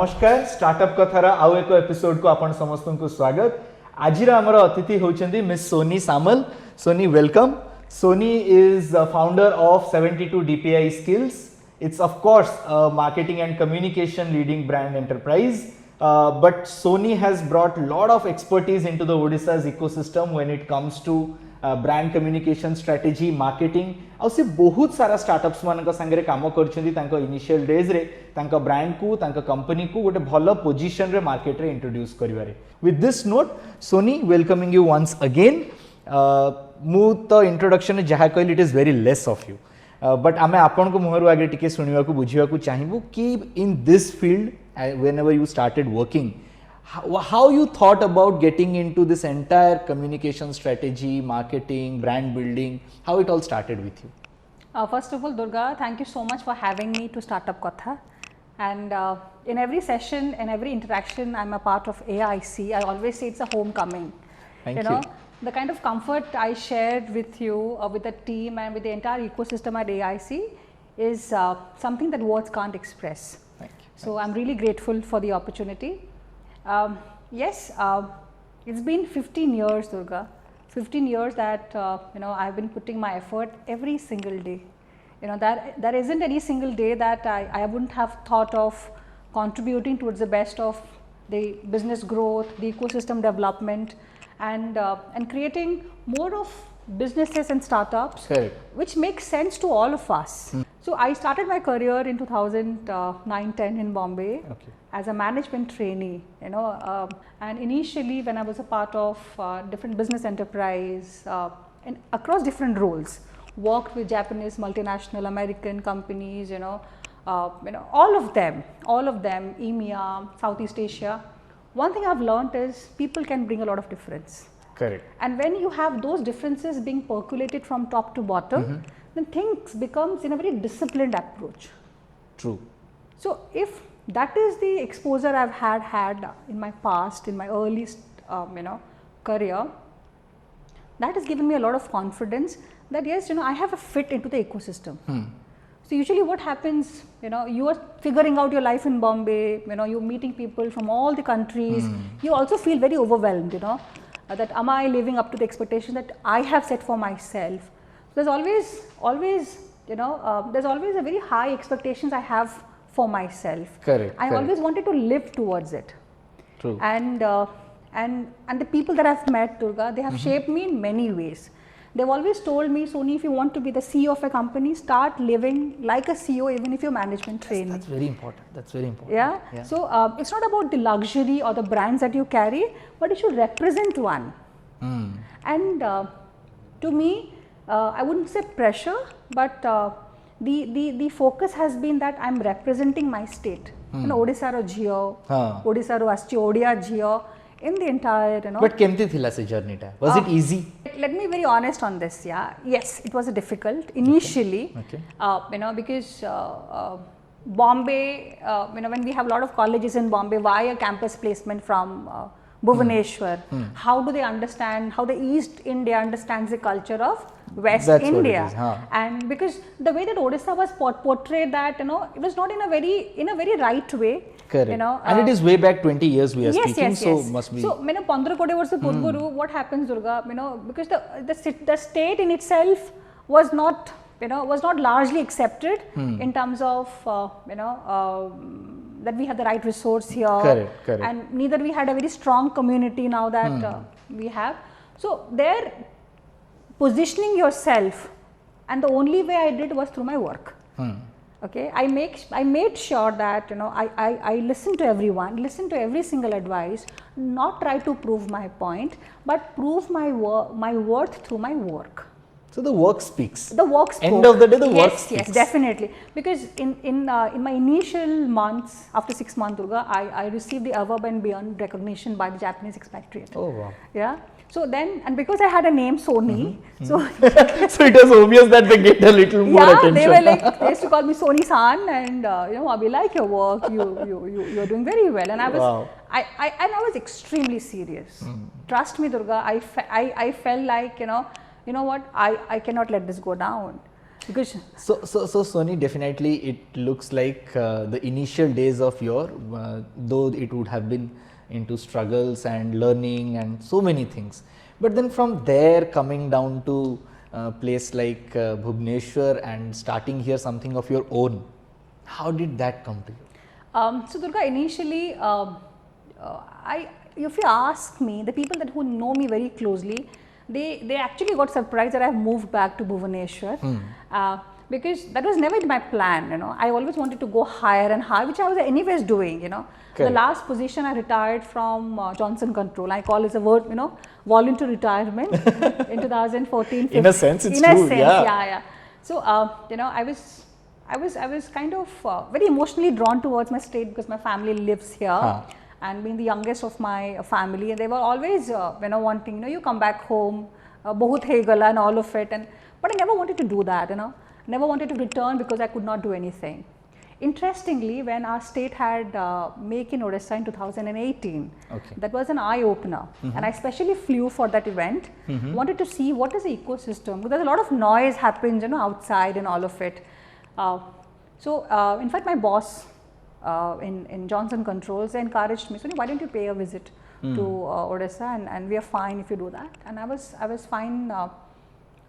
नमस्कार स्टार्टअप कथार आउ एक एपिसोड को आपण समस्त को स्वागत। आज आमर अतिथि होचंदी miss Soni Samal. Soni welcome. Soni is founder of 72 DPI Skillz. It's of course a marketing and communication leading brand enterprise, but Sony has brought a lot of expertise into the Odisha's ecosystem when it comes to brand communication strategy, marketing. और से बहुत सारा startups मान संगे काम कर initial days रे brand को कंपनी को गोटे भल पोजिशन रे मार्केट रे इंट्रोड्यूस करिवारे। With this note Soni welcoming you once again. मु तो इंट्रोडक्शन जहाँ कहली it is very less of you, but आमे आपन को मुहर आगे टिके सुनिवा को बुझिवा को चाहिबू कि in this field whenever you started working, how you thought about getting into this entire communication strategy, marketing, brand building, how it all started with you? First of all, Durga, thank you so much for having me to Startup Katha. And in every session and every interaction, I'm a part of AIC. I always say it's a homecoming. Thank you. The kind of comfort I shared with you, with the team and with the entire ecosystem at AIC is something that words can't express. Thank you. So I'm really grateful for the opportunity. Yes, it's been 15 years, Durga. 15 years that I've been putting my effort every single day. That there isn't any single day that I wouldn't have thought of contributing towards the best of the business growth, the ecosystem development, and creating more of businesses and startups, which makes sense to all of us. So I started my career in 2009-10 in Bombay. As a management trainee, and initially when I was a part of different business enterprise and across different roles, worked with Japanese, multinational, American companies, all of them, EMEA, Southeast Asia. One thing I've learned is people can bring a lot of difference. Correct. And when you have those differences being percolated from top to bottom, then things becomes in a very disciplined approach. True. So if that is the exposure I've had in my past, in my early career, that has given me a lot of confidence that yes, I have a fit into the ecosystem. So usually what happens, you are figuring out your life in Bombay, you're meeting people from all the countries, you also feel very overwhelmed, that am I living up to the expectation that I have set for myself. There's always there's always a very high expectations I have for myself. Correct. I always wanted to live towards it. True. And the people that I've met, Durga, they have shaped me in many ways. They've always told me, Sony, if you want to be the CEO of a company, start living like a CEO, even if you're management trainee. That's very important. That's very important. Yeah. So it's not about the luxury or the brands that you carry, but you should represent one. And to me, I wouldn't say pressure, but the focus has been that I'm representing my state. Odisha ro jio, Odisha ro aschi Odia jio in the entire, But kemti thila se journey ta? Was it easy? Let me be very honest on this. Yeah. Yes, it was difficult initially. Because Bombay, when we have a lot of colleges in Bombay, why a campus placement from Bhubaneswar? How do they understand, how the East India understands the culture of West India? And because the way that Odisha was portrayed, that it was not in a very right way. Correct. And it is way back 20 years we are speaking, so must be. So 15 years ago, what happens, Durga? Because the state in itself was not largely accepted in terms of that we have the right resource here. Correct. And neither we had a very strong community now that we have. So there, positioning yourself, and the only way I did was through my work. Okay, I made sure that I listen to everyone, listen to every single advice, not try to prove my point, but prove my worth through my work. So the work speaks. The work spoke. End of the day, the work speaks. Yes, definitely. Because in my initial months, after 6 months, Durga, I received the above and beyond recognition by the Japanese expatriate. Oh wow. Yeah. So then, and because I had a name Sony, so so it was obvious that they get a little more attention. They were like, they used to call me Sony San, and we like your work. You're doing very well. And I was, I was extremely serious. Trust me, Durga. I felt like you know what, I cannot let this go down. because So Sony, definitely it looks like the initial days of your, though it would have been into struggles and learning and so many things, but then from there coming down to place like Bhubaneswar and starting here something of your own, how did that come to you? So Durga, initially, if you ask me, the people who know me very closely, they actually got surprised that I have moved back to Bhubaneswar, because that was never my plan. I always wanted to go higher and higher, which I was anyways doing. The last position I retired from Johnson Control. I call it a word, voluntary retirement in 2014. In a sense, it's in a true. sense, yeah. So I was kind of very emotionally drawn towards my state because my family lives here. And being the youngest of my family, and they were always wanting, you come back home, bahut hai gala and all of it, but I never wanted to do that, never wanted to return because I could not do anything. Interestingly, when our state had Make in Odisha in 2018, that was an eye opener, and I especially flew for that event. Wanted to see what is the ecosystem, because there's a lot of noise happens, outside and all of it. So in fact, my boss in Johnson Controls encouraged me, so why don't you pay a visit to Odisha, and we are fine if you do that. And I was fine,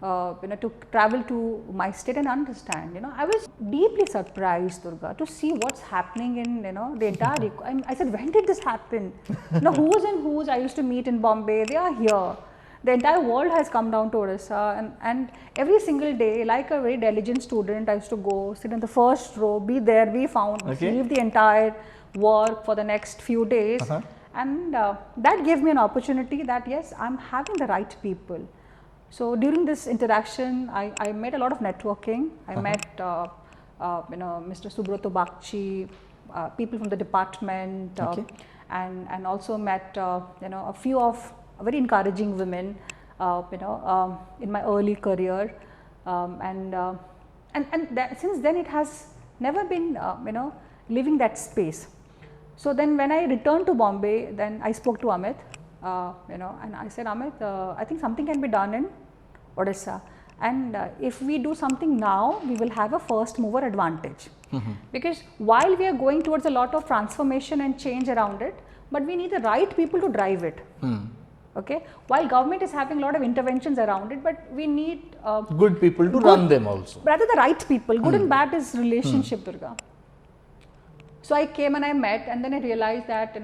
to travel to my state and understand. I was deeply surprised, Durga, to see what's happening in the entire. I said, when did this happen? Who's and who's I used to meet in Bombay, they are here. The entire world has come down to Odisha, and every single day, like a very diligent student, I used to go sit in the first row, be there, be found, leave the entire work for the next few days, and that gave me an opportunity that yes, I'm having the right people. So during this interaction, I met a lot of networking. I met Mr. Subroto Bakchi, people from the department, and also met a few of very encouraging women, in my early career, and since then it has never been, leaving that space. So then when I returned to Bombay, then I spoke to Amit, and I said, Amit, I think something can be done in Odisha, and if we do something now, we will have a first mover advantage, because while we are going towards a lot of transformation and change around it, but we need the right people to drive it. Okay, while government is having a lot of interventions around it, but we need good people to run them also. Rather the right people. Good and bad is relationship, Durga. So I came and I met, and then I realized that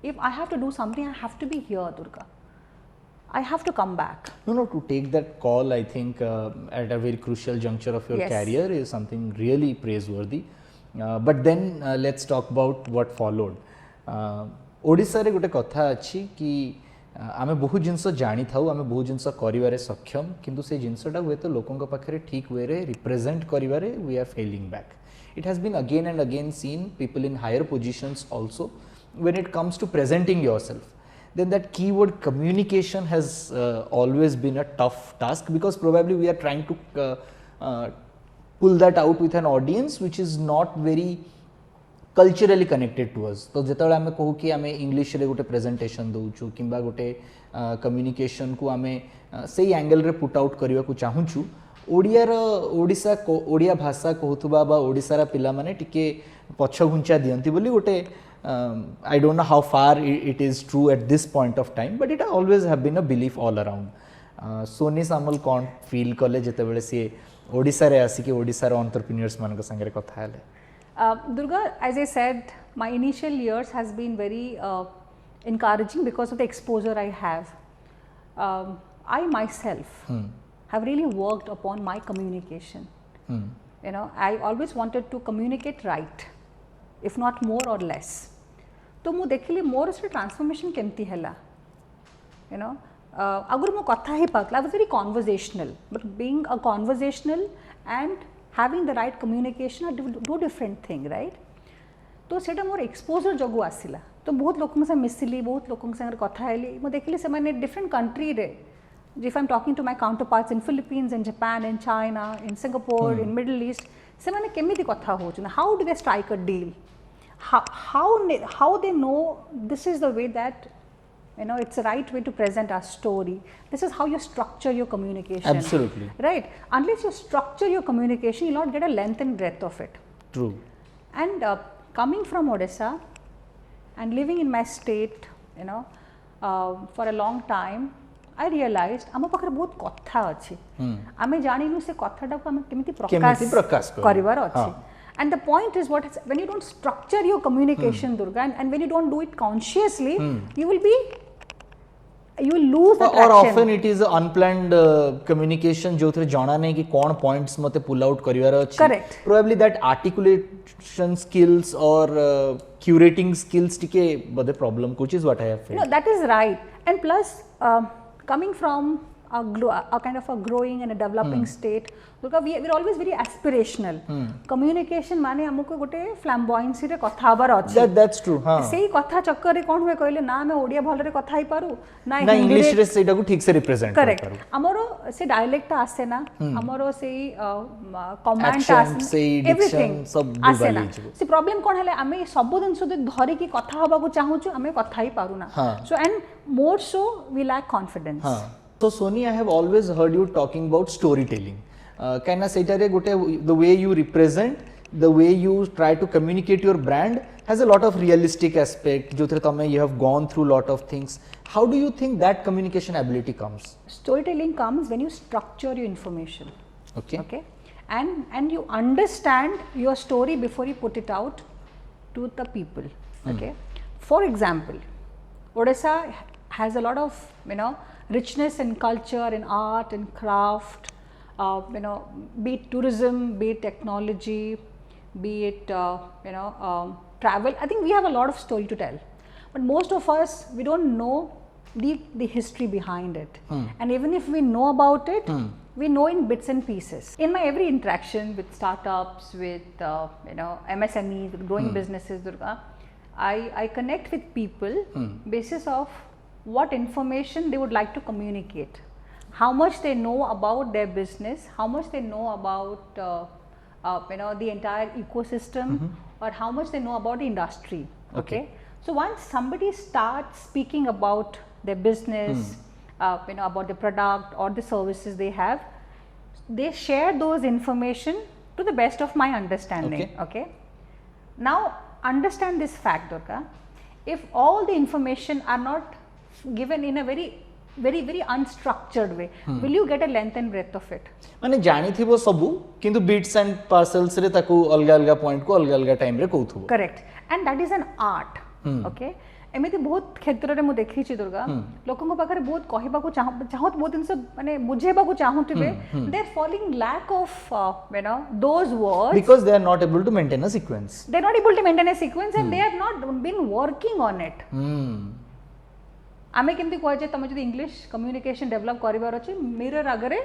if I have to do something, I have to be here, Durga. I have to come back. To take that call, I think at a very crucial juncture of your career is something really praiseworthy. But then let's talk about what followed. Odisha re gote kotha achi ki आमे बहुत जिनस जानी थाउ आमे बहुत जिनस करिवारे सक्षम किंतु से जिनसटा हुए तो लोकों का पाखरे ठीक वे रे रिप्रेजेंट करिवारे we are failing back. It has been again and again seen people in higher positions also when it comes to presenting yourself, then that keyword communication has always been a tough task, because probably we are trying to pull that out with an audience which is not very culturally connected to us. तो जेतबेले आमे कहू कि आमे English रे गोटे presentation दउछु किंबा गोटे communication को आमे सेही एंगल रे पुट आउट करिवा को चाहूछु, ओडिया भाषा कहूथुबा बा ओडिसारा पिला माने टिके पछ घुंचा दियंती बोली गोटे I don't know how far it is true at this point of time, but it always have been a belief all around. Sony Samal कौन feel कले जेतबेले से ओडिसा रे आसी कि ओडिसा रे entrepreneurs मान के संगे कथा हेले. Durga, as I said, my initial years has been very encouraging because of the exposure I have. I myself have really worked upon my communication. I always wanted to communicate right, if not more or less. तो मु देखिली मोर से transformation केमती हैला, अगर मो कथा ही पाकला, I was very conversational, but being a conversational and having the right communication are two different thing, right? तो सेटा मोर एक्सपोजर जगु आसिला, तो बहुत लोकन से मिसिली, बहुत लोकन संगे कथा हेली, मो देखिली से माने डिफरेंट कंट्री रे, if I'm talking to my counterparts in Philippines, in Japan, in China, in Singapore, in Middle East, से माने केमिति कथा होचुना, how do they strike a deal? How they know this is the way that You know, it's the right way to present our story. This is how you structure your communication. Absolutely. Right? Unless you structure your communication, you'll not get a length and breadth of it. True. And coming from Odisha and living in my state, you know, for a long time, I realized आम पाखरे बहुत कथा अच्छी आमे जानिनु से कथाटा को आमे केमिति प्रकाश करिवार अच्छी. And the point is what when you don't structure your communication, Durga, and when you don't do it consciously, you will lose the traction. Or often it is unplanned communication जो थे जाना नहीं कि कौन points मते pull out करिवार अच्छी. Correct. Probably that articulation skills or curating skills टिके बड़े problem, which is what I have felt. No, that is right. And plus, coming from a kind of a growing and a developing state, because we are always very aspirational. Communication माने हमको गोटे flamboyancy रे कथा हबार अच्छी. That's true. हाँ. सेही कथा चक्कर रे कौन हुए कहले ना मैं ओडिया भलरे कथा ही पारू ना इंग्लिश रे सेटा को ठीक से रिप्रेजेंट कर पारू. हमरो से डायलेक्ट आसे ना हमरो सेही कमांड आसे एवरीथिंग सब आसे ना. से प्रॉब्लम कोन हले हमें सब दिन सुध धरि की कथा हबा को चाहू छु हमें कथा ही पारू ना. So and more so we lack confidence. So Sony, I have always heard you talking about storytelling. Kaina seitare gote the way you represent, the way you try to communicate your brand has a lot of realistic aspect. Jo tame you have gone through lot of things. How do you think that communication ability comes? Storytelling comes when you structure your information. Okay. Okay. And you understand your story before you put it out to the people. Okay. For example, Odisha has a lot of, you know, richness in culture, in art, in craft, you know, be it tourism, be it technology, be it, you know, travel. I think we have a lot of story to tell. But most of us, we don't know the history behind it. And even if we know about it, we know in bits and pieces. In my every interaction with startups, with, you know, MSMEs, with growing businesses, Durga, I connect with people basis of what information they would like to communicate, how much they know about their business, how much they know about you know, the entire ecosystem, or how much they know about the industry. Okay. So once somebody starts speaking about their business, you know, about the product or the services they have, they share those information to the best of my understanding. Okay. Now understand this fact, Durga. If all the information are not given in a very unstructured way, will you get a length and breadth of it? माने जानी थी वो सबू किंतु bits and parcels रे ताकू अलगा अलगा point को अलगा अलगा time रे कहूथु. Correct. And that is an art. Okay. एमिति बहुत क्षेत्र रे मु देखी छि दुर्गा लोकन को पाखरे बहुत कहिबा को चाहत बहुत दिन से माने बुझेबा को चाहूतिबे, they are falling lack of you know, those words because they are not able to maintain a sequence. They are not able to maintain a sequence and they have not been working on it. आमे केमती कहै जे तमे जदि English communication develop करिवार अछि mirror आगरे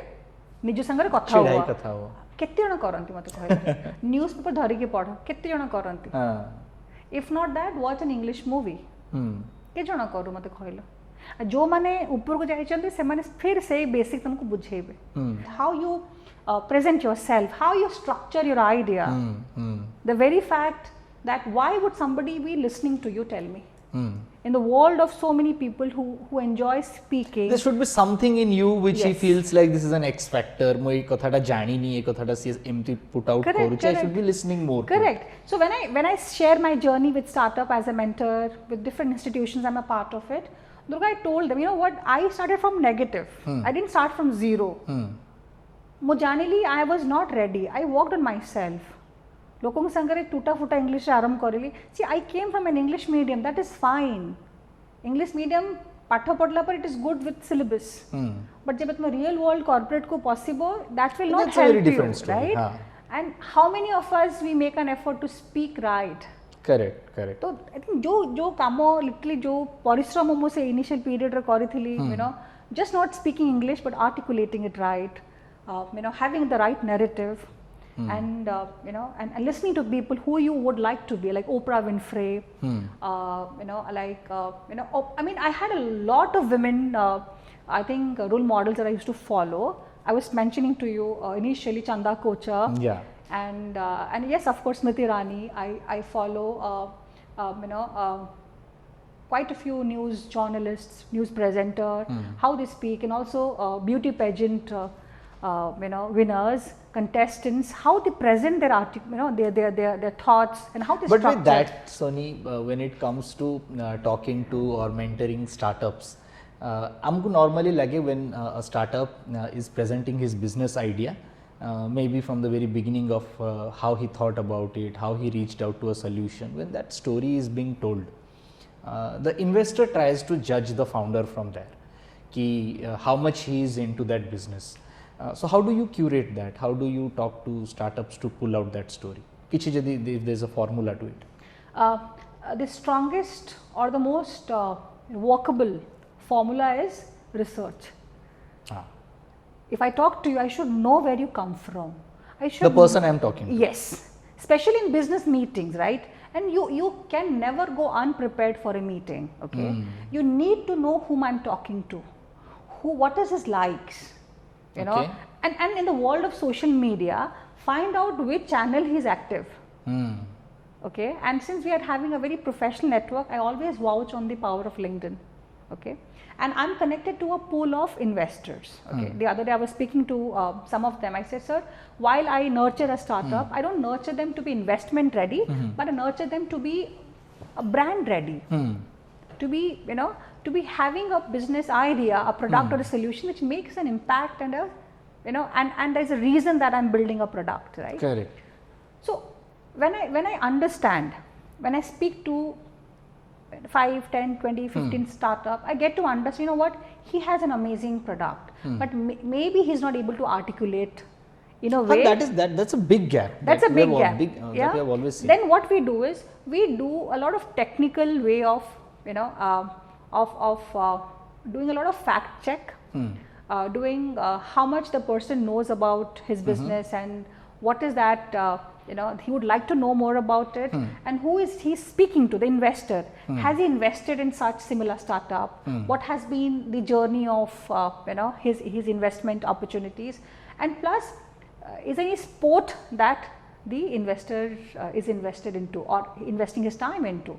निज संगरे कथा हो केते जण करंती मते कहै न्यूज़ पेपर धरि के पढ केते जण करंती. If not that watch an English movie के जण करू मते कहलो जो माने ऊपर को जाय चंदी से माने फिर से बेसिक तुमको बुझेबे how you present yourself, how you structure your idea. The very fact that why would somebody be listening to you, tell me? In the world of so many people who enjoy speaking, there should be something in you which he feels like this is an X factor. Mo ei kotha ta jani ni, ei kotha ta si empty put out koruche. I should be listening more. Correct. So when I share my journey with startup as a mentor with different institutions, I'm a part of it. Durga, I told them, you know what? I started from negative. I didn't start from zero. Mojanili, I was not ready. I worked on myself. लोगों के संगरे टूटा फूटा English आरंभ करेली. See, I came from an English medium. That is fine. English medium पाठ पढ़ला पर it is good with syllabus. But जब तुम real world corporate को possible, that will not help you, right? And how many of us we make an effort to speak right? Correct, correct. तो I think जो कामो literally जो परिश्रम मो से initial period रे करी थी, you know, just not speaking English but articulating it right, you know, having the right narrative. And you know, and listening to people who you would like to be, like Oprah Winfrey, you know, like you know, I mean, I had a lot of women, I think role models that I used to follow. I was mentioning to you initially Chanda Kochar, and yes, of course, Smriti Irani. I follow, you know, quite a few news journalists, news presenter, how they speak, and also beauty pageant winners, contestants, how they present their their thoughts and how they But structure. with that, Sony, when it comes to talking to or mentoring startups, हमको normally लगे when a startup is presenting his business idea, maybe from the very beginning of how he thought about it, how he reached out to a solution, when that story is being told, the investor tries to judge the founder from there, कि how much he is into that business. So how do you curate that? How do you talk to startups to pull out that story? Kichi jadi if there's a formula to it. The strongest or the most workable formula is research. If I talk to you, I should know where you come from. I should The person I'm talking to. Yes, especially in business meetings, right? And you can never go unprepared for a meeting. Okay, you need to know whom I'm talking to, what is his likes, you know, and in the world of social media, find out which channel he's active. Okay, and since we are having a very professional network, I always vouch on the power of LinkedIn. Okay, and I'm connected to a pool of investors. Okay, the other day I was speaking to some of them. I said, sir, while I nurture a startup, I don't nurture them to be investment ready, but I nurture them to be a brand ready, to be, you know, to be having a business idea, a product or a solution which makes an impact and a, you know, and there's a reason that I'm building a product, right? Correct. So when I understand, when I speak to 5, 10, 20, 15 startup, I get to understand, you know what, he has an amazing product, but maybe he's not able to articulate in a way. That's a big gap. That's a big gap. That we have always seen. Then what we do is we do a lot of technical way of, you know, doing a lot of fact check, doing how much the person knows about his business and what is that, you know, he would like to know more about it, and who is he speaking to, the investor. Has he invested in such similar startup? What has been the journey of, you know, his investment opportunities, and plus is there any sport that the investor is invested into or investing his time into.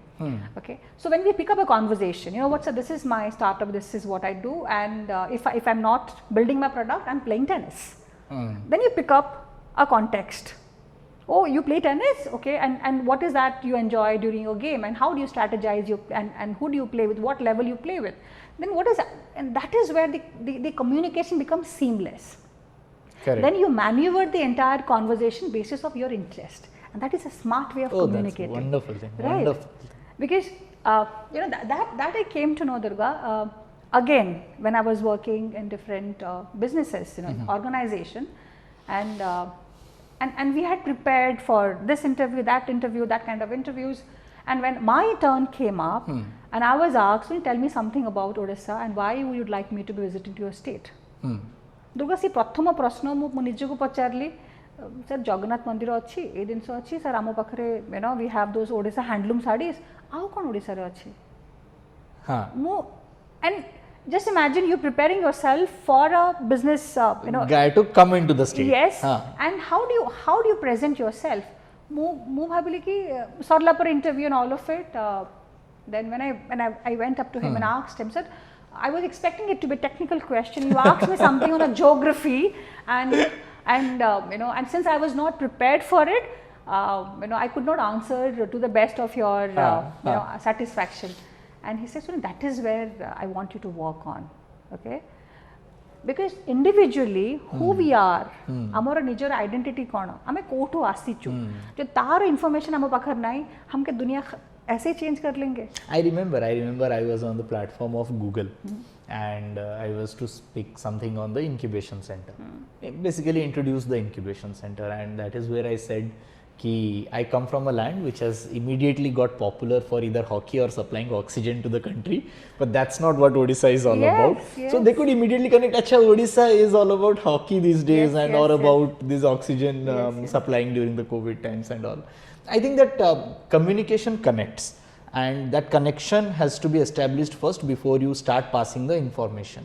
Okay, so when we pick up a conversation, you know what, so this is my startup, this is what I do, and if I'm not building my product, I'm playing tennis. Then you pick up a context. Oh, you play tennis? Okay, and what is that you enjoy during your game, and how do you strategize, and who do you play with, what level you play with? Then what is that? And that is where the communication becomes seamless. Correct. Then you maneuver the entire conversation basis of your interest, and that is a smart way of communicating. That's a wonderful thing. Right? Wonderful. Because you know that I came to know, Durga, again when I was working in different businesses, you know, organization, and we had prepared for this interview, that kind of interviews, and when my turn came up, and I was asked, "Will you tell me something about Odisha and why you would like me to be visiting to your state?" Durga सी प्रथम प्रश्न मु निजको पचारली, sir Jagannath मंदिर अच्छी ए जिनस अच्छी सर आम पाखे, you know we have those Odisha handloom saris आउ कौन ओडिशा रे अच्छी. मु and just imagine you preparing yourself for a business, you know, guy to come into the state. Yes. And how do you present yourself? Mu bhabili ki sarla par interview and all of it. Then when I went up to him and asked him, sir, I was expecting it to be a technical question. You asked me something on a geography, and you know, and since I was not prepared for it, you know, I could not answer to the best of your you know, satisfaction. And he says, that is where I want you to work on. Okay, because individually who we are, amara nijor identity kona, ame kotu asichu, jo tar information amo pakhar nahi, हमके दुनिया ऐसे change कर लेंगे. I remember I was on the platform of Google, and I was to speak something on the incubation center. Basically introduce the incubation center, and that is where I said कि I come from a land which has immediately got popular for either hockey or supplying oxygen to the country, but that's not what Odisha is all about. Yes. So they could immediately connect, acha, Odisha is all about hockey these days, and or about this oxygen supplying during the COVID times and all. I think that communication connects, and that connection has to be established first before you start passing the information.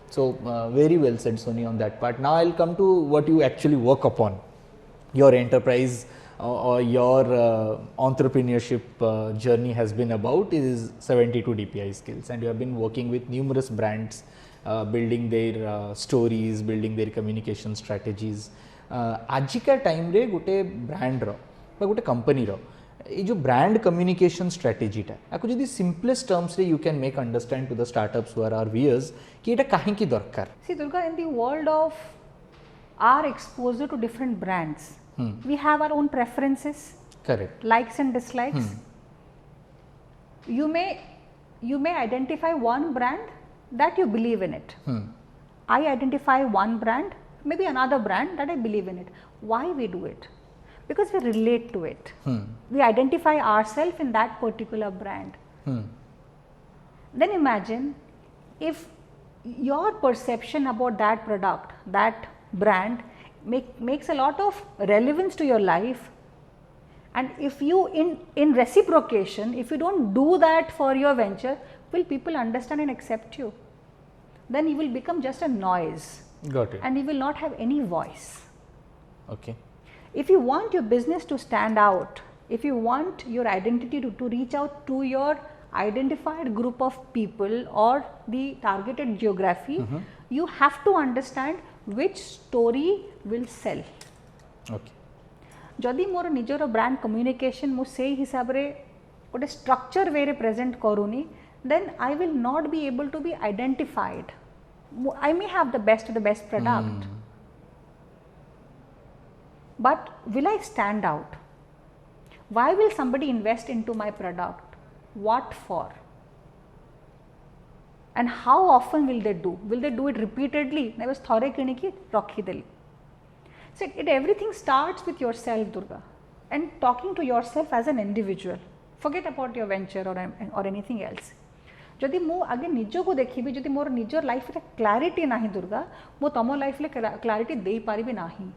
So very well said, Sony, on that part. Now I'll come to what you actually work upon, your enterprise your entrepreneurship journey has been about is 72 DPI Skillz, and you have been working with numerous brands, building their stories, building their communication strategies. आजिका time रे गोटे brand रो बा गोटे company रो ये जो brand communication स्ट्रेटेजीटा आपको जदि सिंपलेस्ट टर्म्स रे you can make understand to the startups who are our viewers कि एटा काहे की दरकार. See Durga, in the world of our exposure to different brands, we have our own preferences, correct, likes and dislikes. You may identify one brand that you believe in it. I identify one brand, maybe another brand that I believe in it. Why we do it? Because we relate to it. We identify ourselves in that particular brand. Then imagine if your perception about that product, that brand makes a lot of relevance to your life, and if you in reciprocation, if you don't do that for your venture, will people understand and accept you? Then you will become just a noise. Got it. And you will not have any voice. Okay. If you want your business to stand out, if you want your identity to reach out to your identified group of people or the targeted geography, you have to understand which story will sell. Okay. जदि मोर निजर brand communication मु से हिसाब रे गोटे structure वे रे present करूनी, then I will not be able to be identified. I may have the best of the best product, but will I stand out? Why will somebody invest into my product? What for? And how often will they do? Will they do it repeatedly? I was thore kiniki rakhi deli. So everything starts with yourself, Durga, and talking to yourself as an individual. Forget about your venture or anything else. जदि मु आगे निज को देखिबी, जदि मोर निजर life रे clarity नाही दुर्गा, मो तमो लाइफ ले क्लैरिटी दे पारिबी नाही.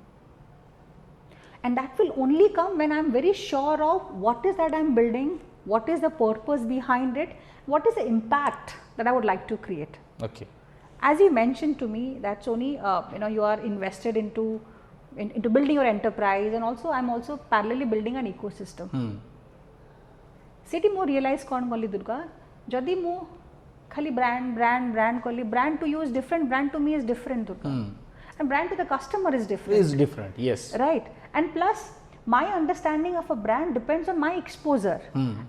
And that will only come when I am very sure of what is that I am building, what is the purpose behind it, what is the impact that I would like to create. Okay. As you mentioned to me that Sony, you are invested into building your enterprise, and also I am also parallelly building an ecosystem. सेठी मो realise कौन कली दुर्गा, जदि मु खाली brand कली, brand to you is different, brand to me is different Durga, and brand to the customer is different. Yes, right. And plus my understanding of a brand depends on my exposure,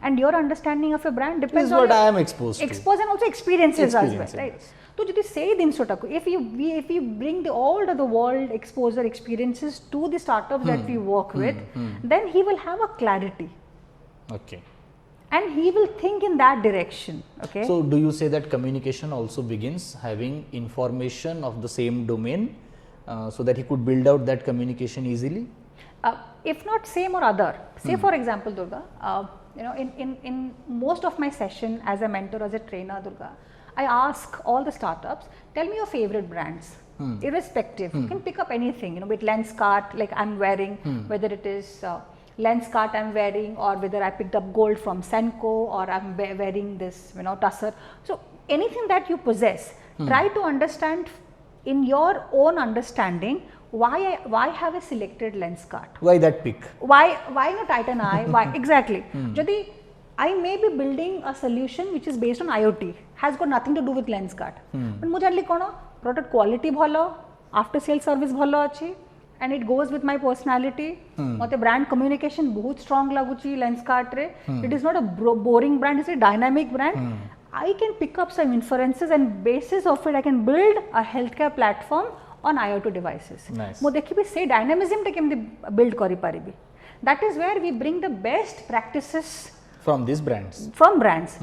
and your understanding of a brand depends on what I am exposed to, and also experiences as well, right? So jodi say din sota ko, if you bring all of the world exposure experiences to the startups that we work with, then he will have a clarity. Okay. And he will think in that direction. Okay. So do you say that communication also begins having information of the same domain, so that he could build out that communication easily? If not same or other. Say for example, Durga, in most of my session as a mentor, as a trainer, Durga, I ask all the startups, tell me your favorite brands, irrespective. You can pick up anything, with Lenskart, like I'm wearing, whether it is Lenskart I'm wearing, or whether I picked up gold from Senco, or I'm wearing this, Tusser. So anything that you possess, try to understand in your own understanding why have I selected Lenskart? Why that pick? Why not Titan Eye? Why exactly? Jadi I may be building a solution which is based on IoT, has got nothing to do with Lenskart. But mu janli kono product quality bhalo, after sales service bhalo achi, and it goes with my personality. Mate brand communication बहुत strong laguchi Lenskart re. It is not a boring brand, it's a dynamic brand. I can pick up some inferences, and basis of it I can build a healthcare platform on IoT devices. Nice. Mo dekhibi se dynamism te kemti build kari paribi. That is where we bring the best practices from these brands. From brands.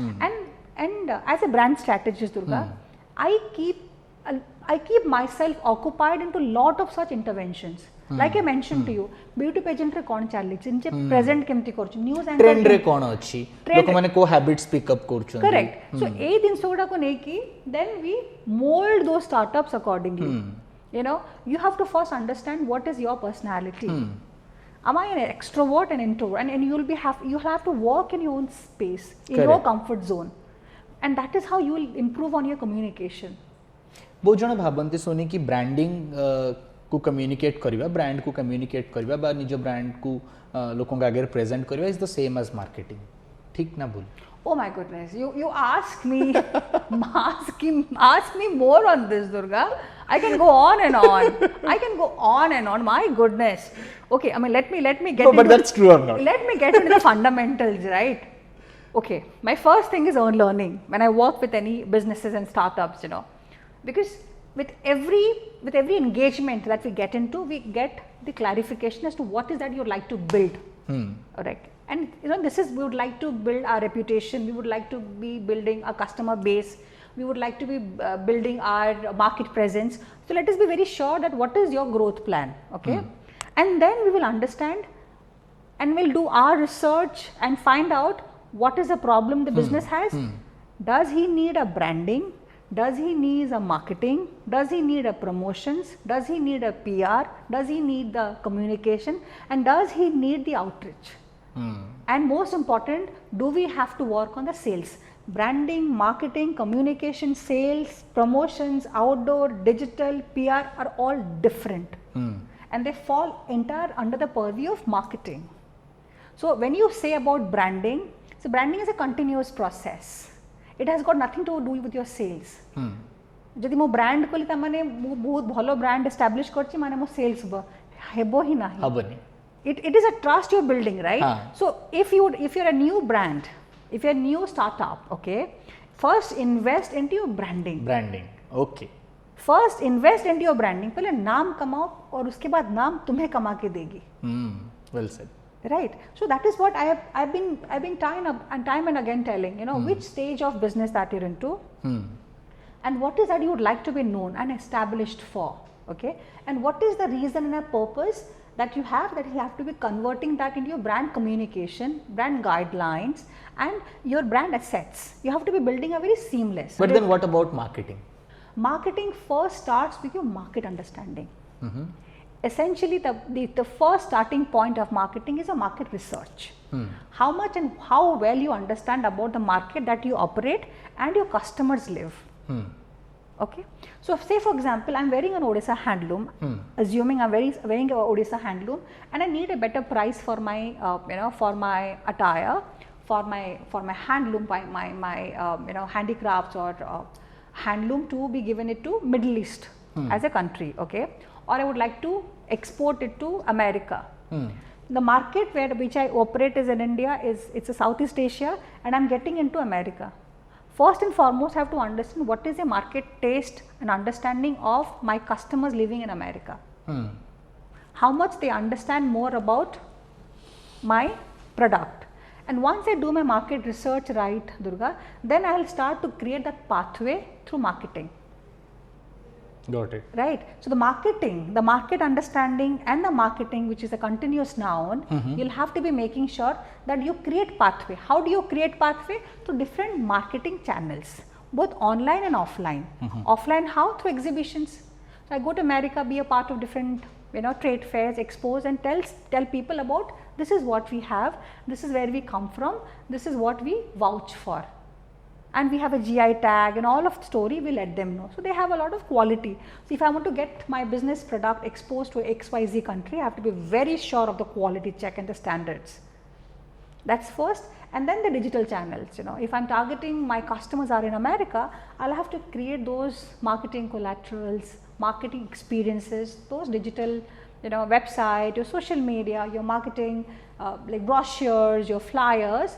And as a brand strategist, Durga, I keep myself occupied into lot of such interventions. Like I mentioned to you, beauty pageant रे कौन चाली चिंचे present केमती करछु, news anchor trend रे कौन अछि, लोक माने को habits pick up करछु. Correct. So ए दिन सोडा को नहीं की, then we mold those startups accordingly. You have to first understand what is your personality. Am I an extrovert and introvert? And you'll have to work in your own space, in your comfort zone, and that is how you will improve on your communication. बहुत जन भावन्ति सोनी की branding को communicate करवा brand को communicate करवा बा निज brand को लोकों के आगे प्रेजेंट करवा is the same as marketing ठीक ना भूल Oh my goodness, you ask me more on this, Durga. I can go on and on. My goodness. Okay, I mean let me get no, but that's true or not? Let me get into the fundamentals, right? Okay, my first thing is learning when I work with any businesses and startups, because with every engagement that we get into, we get the clarification as to what is that you like to build. Correct. And this is, we would like to build our reputation, we would like to be building a customer base, we would like to be building our market presence. So let us be very sure that what is your growth plan, okay? And then we will understand and we'll do our research and find out what is the problem the business has. Does he need a branding? Does he need a marketing? Does he need a promotions? Does he need a PR? Does he need the communication? And does he need the outreach? And most important, do we have to work on the sales? Branding, marketing, communication, sales, promotions, outdoor, digital, PR are all different. And they fall entire under the purview of marketing. So when you say about branding, so branding is a continuous process. It has got nothing to do with your sales. जदि मो brand Koli ता माने मो बहुत भलो brand establish करछि माने मो सेल्स हेबो ही नाही हबनी. It is a trust you're building, right? So if you're a new brand, if you're a new startup, okay, first invest into your branding. Okay. First invest into your branding. पहले नाम कमाओ और उसके बाद नाम तुम्हें कमा के देगी. Well said. Right. So that is what I've been time and again telling, which stage of business that you're into, and what is that you would like to be known and established for, okay, and what is the reason and a purpose that you have to be converting that into your brand communication, brand guidelines, and your brand assets. You have to be building a very seamless. But then what about marketing? Marketing first starts with your market understanding. Essentially, the first starting point of marketing is a market research. How much and how well you understand about the market that you operate and your customers live. Okay. So say for example, I'm wearing an Odisha handloom, assuming I'm wearing an Odisha handloom, and I need a better price for my, for my attire, for my handloom, my handicrafts or handloom to be given it to Middle East as a country, okay, or I would like to export it to America. The market which I operate is in India, it's a Southeast Asia, and I'm getting into America. First and foremost, I have to understand what is the market taste and understanding of my customers living in America. How much they understand more about my product. And once I do my market research right, Durga, then I will start to create that pathway through marketing. Got it. Right. So the market understanding and the marketing, which is a continuous noun, you'll have to be making sure that you create pathway. How do you create pathway? Through different marketing channels, both online and offline. Offline how? Through exhibitions. So I go to America, be a part of different trade fairs, expos, and tell people about this is what we have, this is where we come from, this is what we vouch for. And we have a GI tag and all of the story, we let them know. So they have a lot of quality. So if I want to get my business product exposed to XYZ country, I have to be very sure of the quality check and the standards. That's first. And then the digital channels, if I'm targeting my customers are in America, I'll have to create those marketing collaterals, marketing experiences, those digital, website, your social media, your marketing, like brochures, your flyers,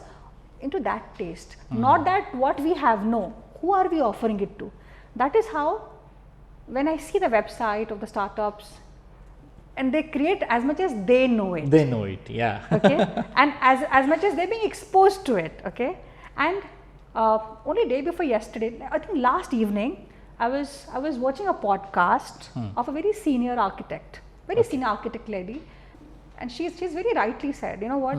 into that taste. Not that what we have, no, who are we offering it to? That is how, when I see the website of the startups, and they create as much as they know it. They know it, yeah. Okay, and as much as they're being exposed to it, okay. And only day before yesterday, I think last evening, I was watching a podcast of a very senior architect, senior architect lady, and she's very rightly said, you know what,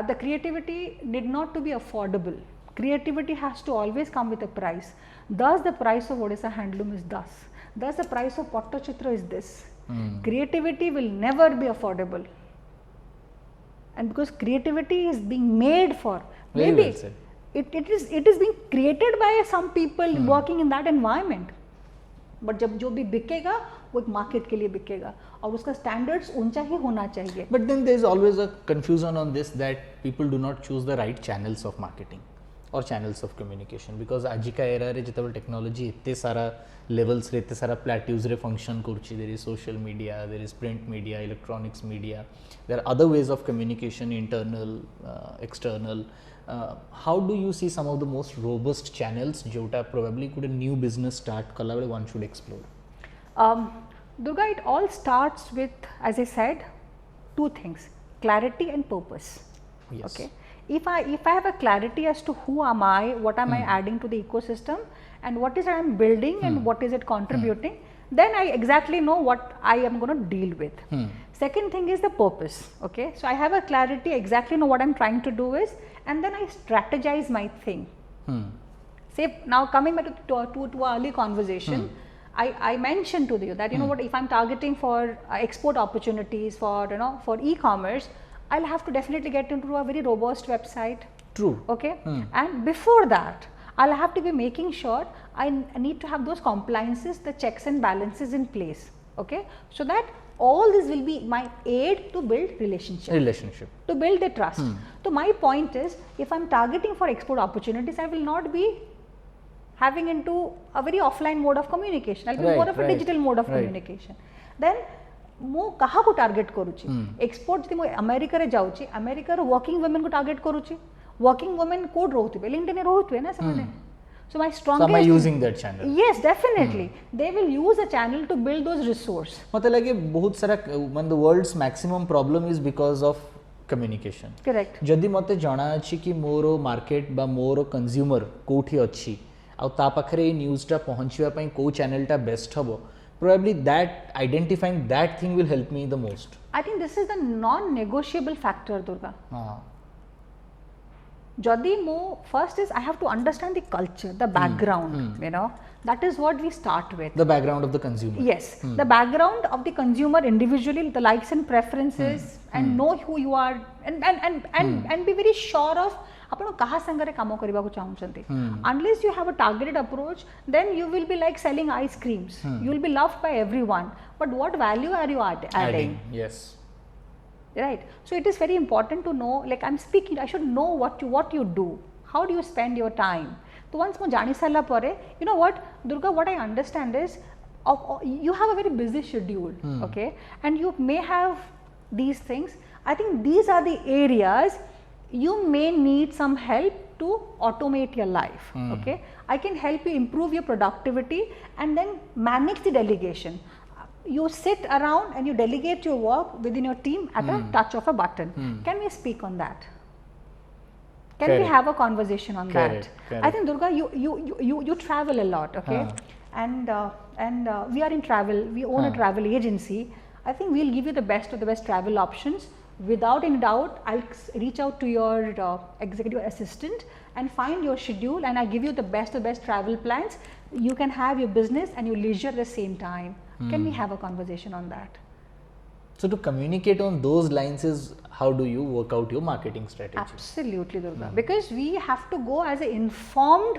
the creativity need not to be affordable. Creativity has to always come with a price. Thus the price of Odisha handloom is thus. Thus the price of Pattachitra is this. Creativity will never be affordable. And because creativity is being made for, maybe well it is being created by some people working in that environment. But जब जो भी बिकेगा वो एक market के लिए बिकेगा और उसका स्टैंडर्ड्स ऊंचा ही होना चाहिए. But then there is always a confusion on this that people do not choose the right channels of marketing or channels of communication because आज का era रे जितना टेक्नोलॉजी इतने सारा levels रे इतने सारा plateaus रे function करची. There is social media, there is print media, electronics media. There are other ways of communication, internal, external. How do you see some of the most robust channels jota probably could a new business start kala vele one should explore? Durga, it all starts with, as I said, two things: clarity and purpose. Yes. Okay. If I have a clarity as to who am I, what am I adding to the ecosystem, and what is I am building and what is it contributing, then I exactly know what I am going to deal with. Second thing is the purpose. Okay, so I have a clarity, exactly know what I'm trying to do is, and then I strategize my thing. Say now coming back to our early conversation, I mentioned to you that what, if I'm targeting for export opportunities for for e-commerce, I'll have to definitely get into a very robust website. True. Okay, and before that I'll have to be making sure I need to have those compliances, the checks and balances in place. Okay, so that all this will be my aid to build relationship, to build the trust. So my point is, if I'm targeting for export opportunities, I will not be having into a very offline mode of communication. I'll be more of a digital mode of communication. Then ମୁଁ कहा को target करूची export जति मो America रे जाउची America रो working women को target करूची वर्किंग वुमेन कोड रहउतबे लिंक्डइन रहउतबे ना समने. So my strongest. So am I using that channel? Yes, definitely. They will use a channel to build those resource. मतलब लगे बहुत सारा when the world's maximum problem is because of communication. Correct. जदि मते जाना अछि कि मोरो मार्केट बा मोरो कंज्यूमर कोठी अछि आ ता पाखरे न्यूज़ टा पहुंचवा पई को चैनल टा बेस्ट हबो, probably that identifying that thing will help me the most. I think this is the non-negotiable factor, Durga. Jodi mo first is I have to understand the culture, the background, that is what we start with. The background of the consumer. Yes, the background of the consumer individually, the likes and preferences, and know who you are, and be very sure of ଆପଣ କାହା ସାଙ୍ଗରେ କାମ କରିବାକୁ ଚାହୁଁଛନ୍ତି. Unless you have a targeted approach, then you will be like selling ice creams. You will be loved by everyone, but what value are you adding? Yes. Right. So it is very important to know, like I'm speaking, I should know what you do. How do you spend your time? So once mo jani sarla pore, you know what, Durga, what I understand is, you have a very busy schedule, okay, and you may have these things. I think these are the areas you may need some help to automate your life. Okay, I can help you improve your productivity and then manage the delegation. You sit around and you delegate your work within your team at a touch of a button. Can we speak on that? Can we have a conversation on that? I think, Durga, you travel a lot, okay, and we are in travel. We own a travel agency. I think we'll give you the best of the best travel options. Without any doubt, I'll reach out to your executive assistant and find your schedule, and I give you the best of the best travel plans. You can have your business and your leisure at the same time. Can we have a conversation on that? So to communicate on those lines is how do you work out your marketing strategy? Absolutely, Durga, because we have to go as an informed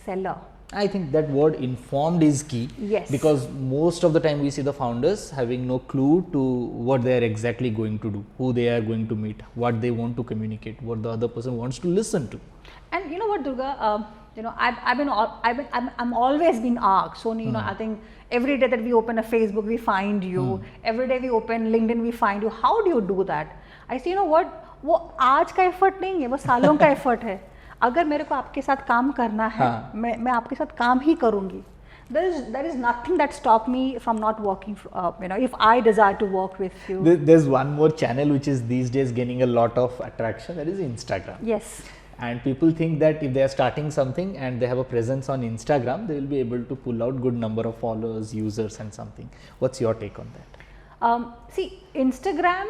seller. I think that word informed is key. Yes. Because most of the time we see the founders having no clue to what they are exactly going to do, who they are going to meet, what they want to communicate, what the other person wants to listen to. And you know what, Durga, I'm always been asked. So I think every day that we open a Facebook, we find you. Every day we open LinkedIn, we find you. How do you do that? I say, you know what? वो आज का effort नहीं है, वो सालों का effort है. अगर मेरे को आपके साथ काम करना है, मैं आपके साथ काम ही करूँगी. There is nothing that stop me from not working. If I desire to work with you. There's one more channel which is these days gaining a lot of attraction. That is Instagram. Yes. And people think that if they are starting something and they have a presence on Instagram, they will be able to pull out good number of followers, users, and something. What's your take on that? See, Instagram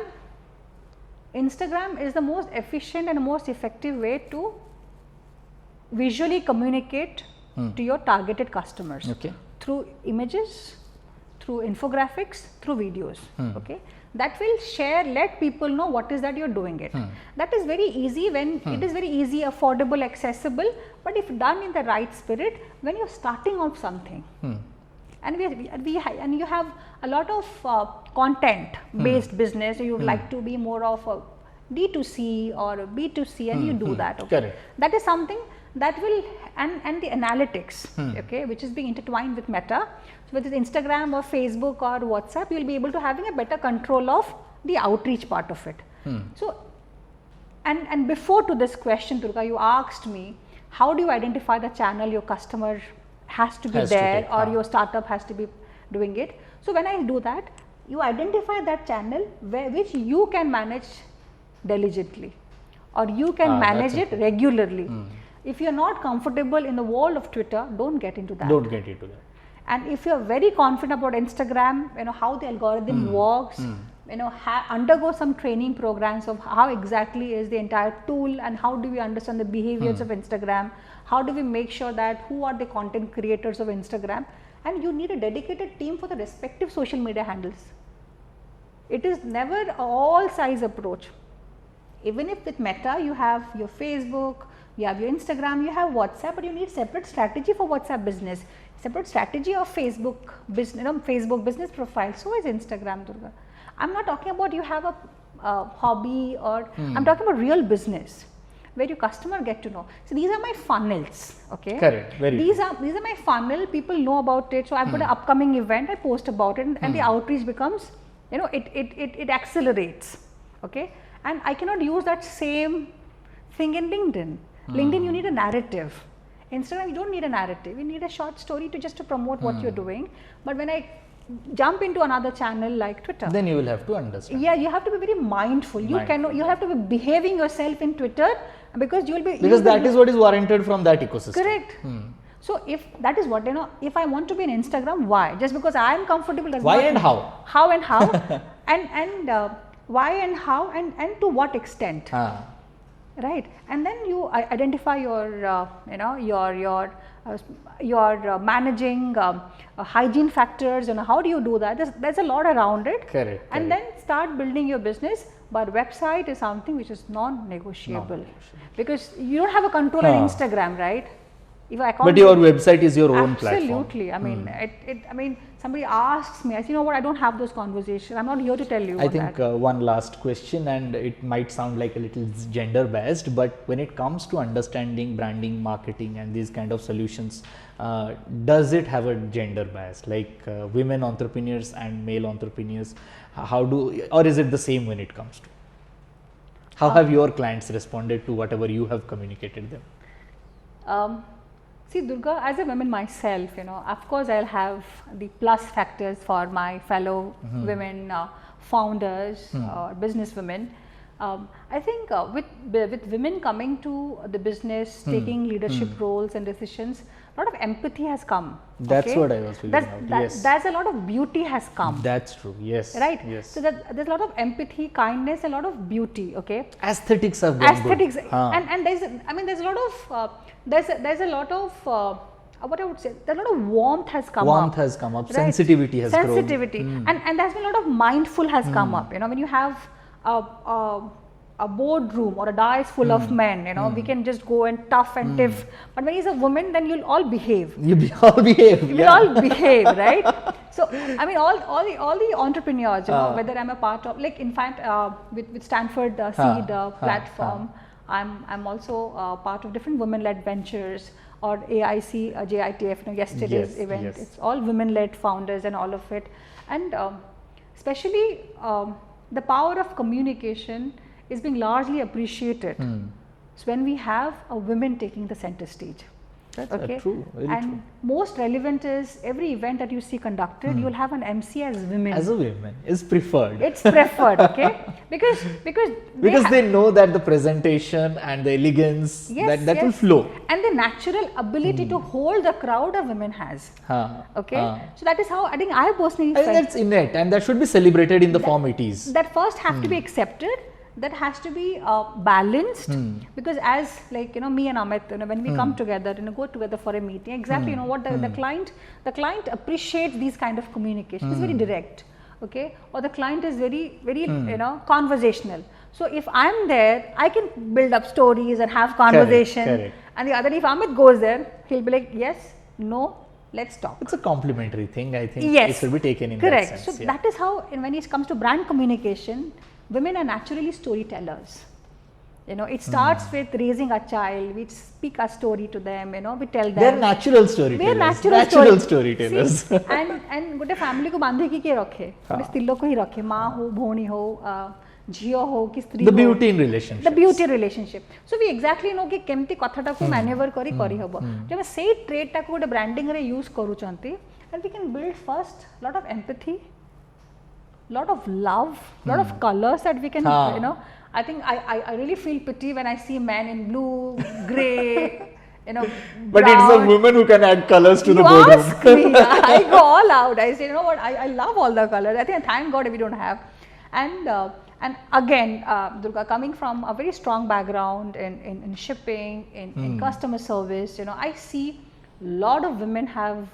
is the most efficient and most effective way to visually communicate to your targeted customers. Okay. Through images, through infographics, through videos. Okay, that will let people know what is that you're doing it. That is very easy when it is very easy, affordable, accessible, but if done in the right spirit, when you're starting off something and and you have a lot of content based business. You would like to be more of a D2C or a B2C, and you do that. Okay, correct. that is something that will, and the analytics, okay, which is being intertwined with Meta. So whether it's Instagram or Facebook or WhatsApp, you will be able to having a better control of the outreach part of it. So, and before to this question, Durga, you asked me, how do you identify the channel your customer has to be there, or your startup has to be doing it? So when I do that, you identify that channel which you can manage diligently, or you can manage it regularly. If you are not comfortable in the world of Twitter, don't get into that. Don't get into that. And if you are very confident about Instagram, how the algorithm works, undergo some training programs of how exactly is the entire tool, and how do we understand the behaviors of Instagram, how do we make sure that who are the content creators of Instagram, and you need a dedicated team for the respective social media handles. It is never an all size approach. Even if with Meta you have your Facebook, you have your Instagram, you have WhatsApp, but you need separate strategy for WhatsApp business, separate strategy of Facebook business, Facebook business profile. So is Instagram, Durga. I'm not talking about you have a hobby, or I'm talking about real business where your customer get to know. So these are my funnels. Okay. Correct. Very. These are my funnel. People know about it. So I've got an upcoming event. I post about it, and the outreach becomes, it accelerates. Okay. And I cannot use that same thing in LinkedIn. LinkedIn, you need a narrative. Instagram, you don't need a narrative. You need a short story to promote what you're doing. But when I jump into another channel like Twitter, then you will have to understand. Yeah, you have to be very mindful. You have to be behaving yourself in Twitter, because that is what is warranted from that ecosystem. Correct. So if that is what, if I want to be in Instagram, why? Just because I am comfortable. Why and how? How and how, and why and how, and to what extent. Right, and then you identify your, your managing hygiene factors, and how do you do that? There's a lot around it. Correct. And then start building your business. But website is something which is non-negotiable, because you don't have a control on Instagram, right? But your website is your own platform. Absolutely. I mean, somebody asks me, I say, what, I don't have those conversations. I'm not here to tell you. I think one last question, and it might sound like a little gender biased, but when it comes to understanding branding, marketing, and these kind of solutions, does it have a gender bias, like women entrepreneurs and male entrepreneurs? Or is it the same when it comes to? How have your clients responded to whatever you have communicated them? See, Durga, as a woman myself, of course I'll have the plus factors for my fellow women founders or business women. I think with women coming to the business, taking leadership roles and decisions, a lot of empathy has come. That's what I was feeling out. Yes. There's a lot of beauty has come. That's true. Yes. Right. Yes. So there's a lot of empathy, kindness, a lot of beauty. Okay. Aesthetics have gone Aesthetics, good. And there's a lot of there's a lot of what I would say, there's a lot of warmth has come up. Warmth has come up. Right? Sensitivity has grown. And there's been a lot of mindful has come up. When you have a boardroom or a dais full of men, we can just go and tough and tiff. But when he's a woman, then you'll all behave. You'll all behave. You'll all behave, right? So I mean, all the entrepreneurs, whether I'm a part of, like in fact, with Stanford Seed platform, I'm also part of different women-led ventures, or AIC, JITF, yesterday's event. Yes. It's all women-led founders and all of it. And especially the power of communication is being largely appreciated. So when we have a women taking the center stage. That's true. Very and true. most relevant is every event that you see conducted, you'll have an MC as women. As a woman is preferred. It's preferred, okay? Because they know that the presentation and the elegance that will flow. And the natural ability to hold the crowd a woman has. Okay? So that is how I think I personally I think that's innate, and that should be celebrated in the form it is. That first have to be accepted. That has to be balanced, because as like me and Amit, when we come together and go together for a meeting, exactly what the client appreciates these kind of communication. It's very direct, okay, or the client is very conversational. So if I'm there, I can build up stories and have conversation. Correct. And the other, if Amit goes there, he'll be like, yes, no, let's talk. It's a complimentary thing. I think Yes. it should be taken in Correct. that sense. So that is how, when it comes to brand communication, women are naturally storytellers. You know, it starts with raising a child. We speak a story to them. You know, we tell them. They're natural storytellers. We are natural storytellers. See, and गोटे family को बांधे की रखे, गोटे स्त्री लोग को ही रखे, माँ हो, भौणी हो, झियो हो कि स्त्री The हो. beauty in relationship. The beauty relationship. So we exactly know कि केमती कथाटा को maneuver करी हबो. जब से trait टा को गोटे branding रे use करूचंती, and we can build first lot of empathy, lot of love, lot of colors that we can, you know. I think I really feel pity when I see men in blue, grey, you know. But brown. it's the women who can add colors to the You boardroom. ask me, I go all out. I say, you know what, I love all the colors. I think thank God we don't have. And again, Durga, coming from a very strong background in shipping, in customer service, you know, I see a lot of women have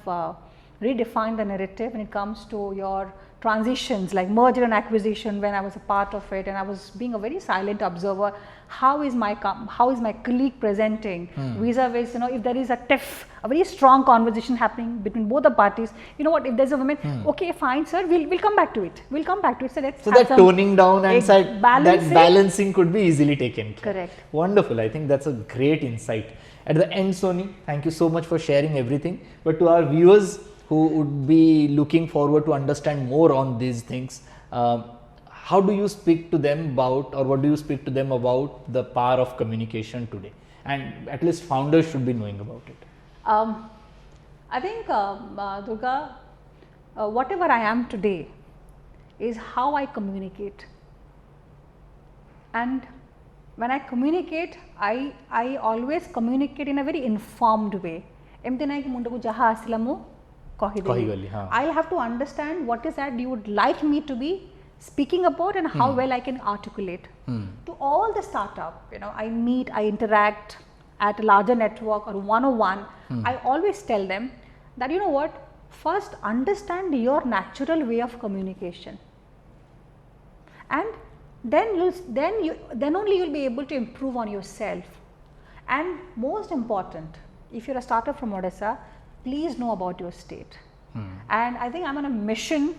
redefined the narrative when it comes to your transitions like merger and acquisition. When I was a part of it and I was being a very silent observer, how is my colleague presenting vis-a-vis, you know, if there is a tiff, a very strong conversation happening between both the parties, you know what, if there's a woman, okay fine sir, we'll come back to it, so let's So have that some toning down and that balancing could be easily taken care. Correct. Wonderful. I think that's a great insight. At the end, Sony, thank you so much for sharing everything. But to our viewers who would be looking forward to understand more on these things, how do you speak to them about, or what do you speak to them about the power of communication today? And at least founders should be knowing about it. I think, Durga, whatever I am today is how I communicate. And when I communicate, I always communicate in a very informed way. एमती नहीं कि मुंडे को जहाँ आसिला मु कही हाँ. I'll have to understand what is that you would like me to be speaking about and how well I can articulate. To all the startup, you know, I meet, I interact at a larger network or one-on-one, I always tell them that, you know what, first understand your natural way of communication, and then only you'll be able to improve on yourself. And most important, if you're a startup from Odisha, please know about your state. And I think I'm on a mission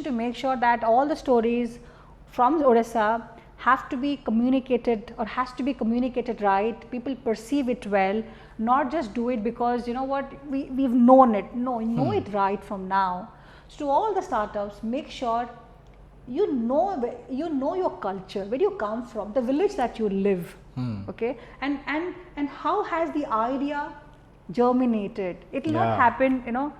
to make sure that all the stories from Odisha have to be communicated, or has to be communicated right. People perceive it well, not just do it because, you know what, we've known it. No, know it right from now. So to all the startups, make sure you know your culture, where you come from, the village that you live, okay, and how has the idea germinated. It will not happen, you know,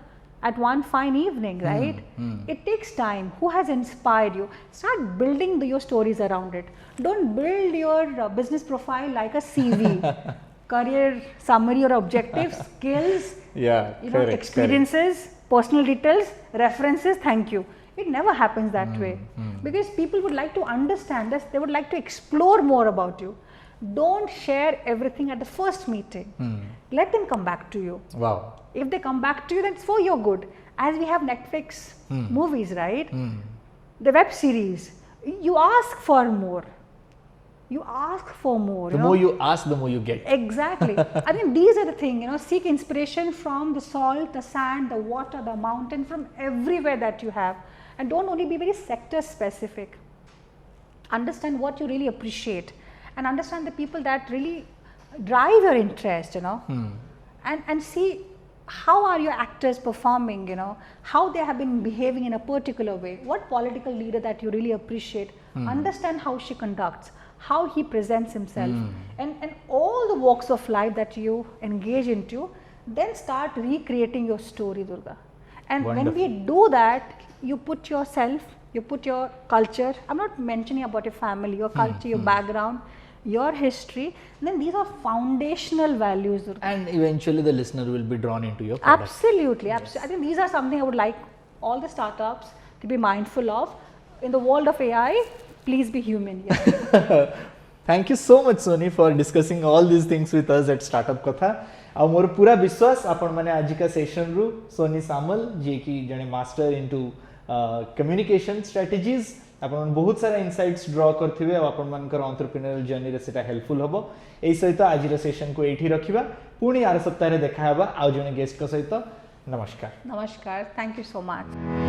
at one fine evening, right? It takes time. Who has inspired you? Start building your stories around it. Don't build your business profile like a CV, career summary or objectives, skills, experiences, personal details, references, thank you. It never happens that way, because people would like to understand this, they would like to explore more about you. Don't share everything at the first meeting. Let them come back to you. Wow. If they come back to you, then it's for your good. As we have Netflix movies, right? The web series, you ask for more. You ask for more. The more you ask, the more you get. Exactly. I think these are the things, you know, seek inspiration from the salt, the sand, the water, the mountain, from everywhere that you have. And don't only be very sector specific. Understand what you really appreciate, and understand the people that really drive your interest, you know, and see how are your actors performing, you know, how they have been behaving in a particular way, what political leader that you really appreciate, understand how she conducts, how he presents himself, and all the walks of life that you engage into, then start recreating your story, Durga. And when we do that, you put yourself, you put your culture, I'm not mentioning about your family, your culture, your background, your history, then these are foundational values, Durga. And eventually the listener will be drawn into your product. Absolutely, absolutely. I think these are something I would like all the startups to be mindful of. In the world of AI, please be human. Yes. Thank you so much, Sony, for discussing all these things with us at Startup Katha. और मोर पूरा विश्वास आपण माने आज का session रु सोनी सामल जे की जने मास्टर इनटू कम्युनिकेशन स्ट्रेटजीज आपण बहुत सारा इनसाइट्स ड्रॉ करथिबे और आपण मानकर एंटरप्रेन्योरियल जर्नी रे सेटा हेल्पफुल हबो एई सहित आज रो सेशन को एठी रखिबा पुणी आर सप्ताह रे देखा हेबा आ जने गेस्ट का सहित नमस्कार Namaskar. Thank you so much.